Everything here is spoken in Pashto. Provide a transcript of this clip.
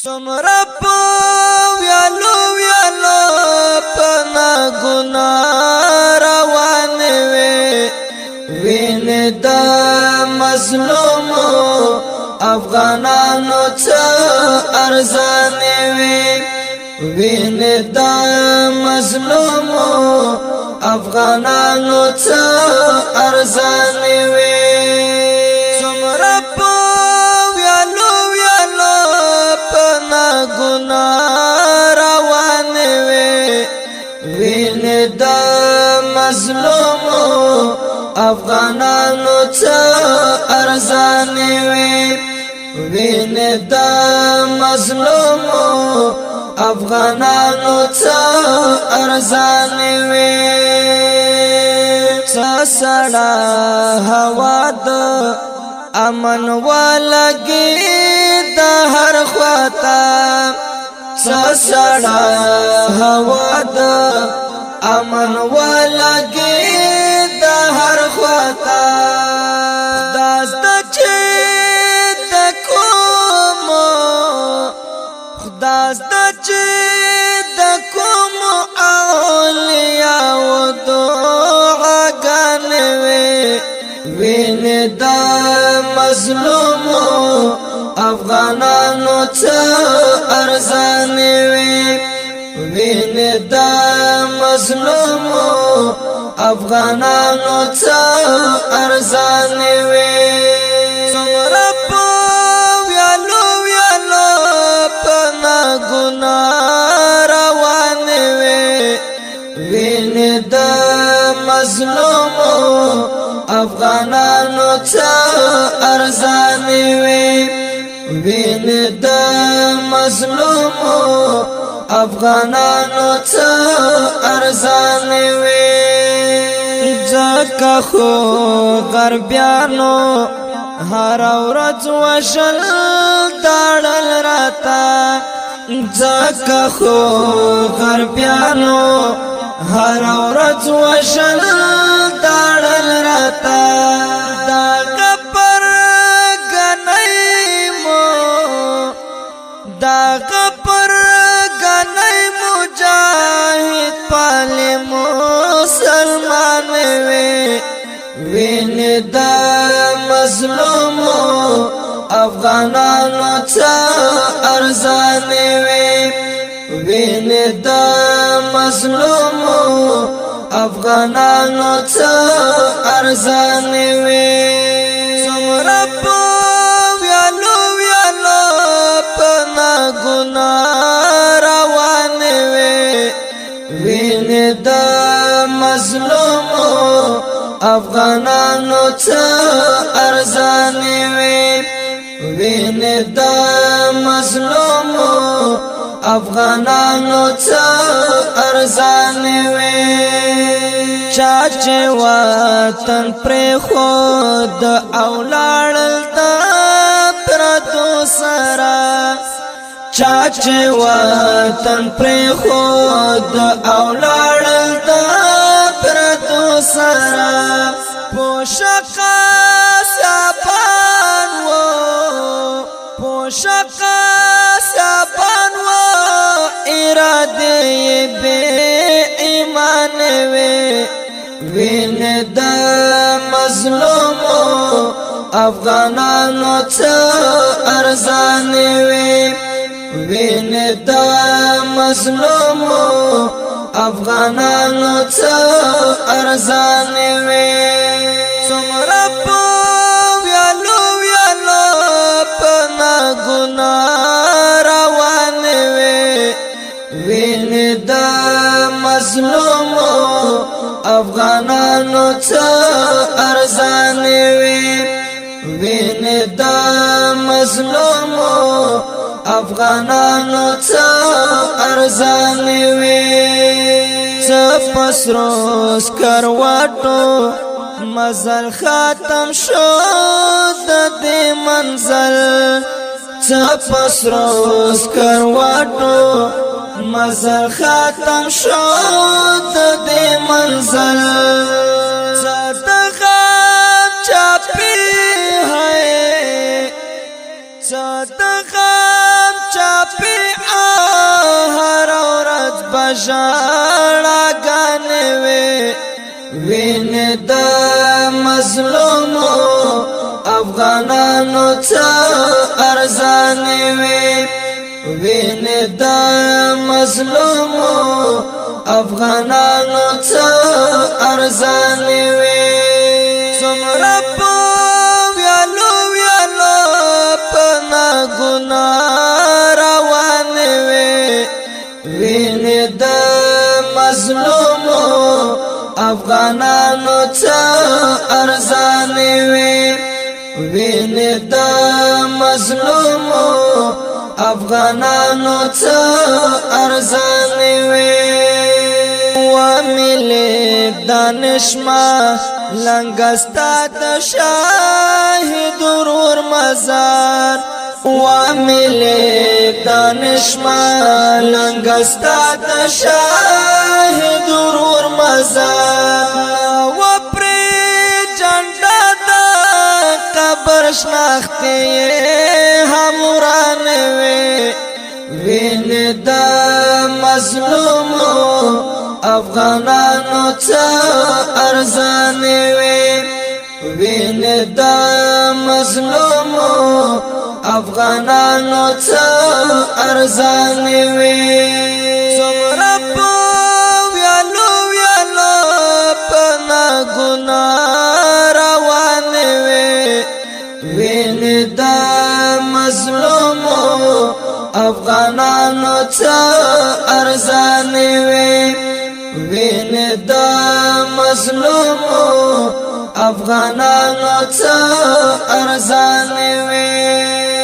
څومره په ویالو ویالو پنا ګناه روانې وې وینې د مظلومو افغانانو څه ارزانې وې وینې د مظلومو افغانانو څه ارزانې وې گناہ روانې وې وینې د مظلومو افغانانو څه ارزانې وې وینې د مظلومو افغانانو څه ارزانې وې څه سړه هوا د امن ولګي د هر خواته څه سړه هوا د امن ولګي د هر خواته دا زده چې د کوم خدا زده چې د کوم اولیاء و دعاګانې وې وینې د مظلومو افغانانو څه ارزانې وې وینې د مظلومو افغانانو څه ارزانې وې څومره په ویالو ویالو پنا ګناه روانې وې وینې د مظلومو افغانانو څه ارزانې وې وینې د مظلومو افغانانو څه ارزانې وې ځکه خو غربیانو هر ورځ وشل تړل راته ځکه خو غربیانو هر ورځ وشل تړل راته دا غپر غنی مجاهد پالی مسلمان وی وینې د مظلومو افغانانو څه ارزانې وی وینې د مظلومو افغانانو څه ارزانې وی څومره په ویالو ویالو پنا ګناه روانې وې وینې د مظلومو افغانانو څه ارزانې وې وینې د مظلومو افغانانو څه ارزانې وې چا چې وطن پرېښود او لاړل د پردو سره چا چې وطن پرېښود او لاړل د پردو سره پوشقه سپان و پوشقه سپان و اراده بے ایمان وې وینې د مظلومو افغانانو څه ارزانې وې وینې د مظلومو افغانانو څه ارزانې وې څومره په ویالو ویالو پنا ګناه روانې وې وینې د مظلومو افغانانو څه ارزانې وې وینې د مظلومو افغانانو څه ارزانې وې څه پسرو سکروټو مزل ختم شو د دې منزل څه پسرو سکروټو مزل ختم شو د دې منزل څه د غم چاپی ہے څه د غم چاپی افغانانو څه ارزان وي وینې د مظلومو افغانانو څه ارزان وي څومره په ویالو ویالو په ناګناه روان وي وینې د مظلومو افغانانو څه ارزان وي وینې د مظلومو افغانانو څه ارزان وي وملي دانشما لنګستا د شاهد ورور مزار وملي دانشما لنګستا د شاهد ورور مزار وپری جنډا د قبر شناخته هموران وي وینې د مظلومو افغانانو څه ارزان وي وینې د مظلومو افغانانو څه ارزان وي څومره په ویالو ویالو په ناګناه روان وي وینې د مظلومو افغانانو څه ارزان وي وینې د مظلومو افغانانو څه ارزان وي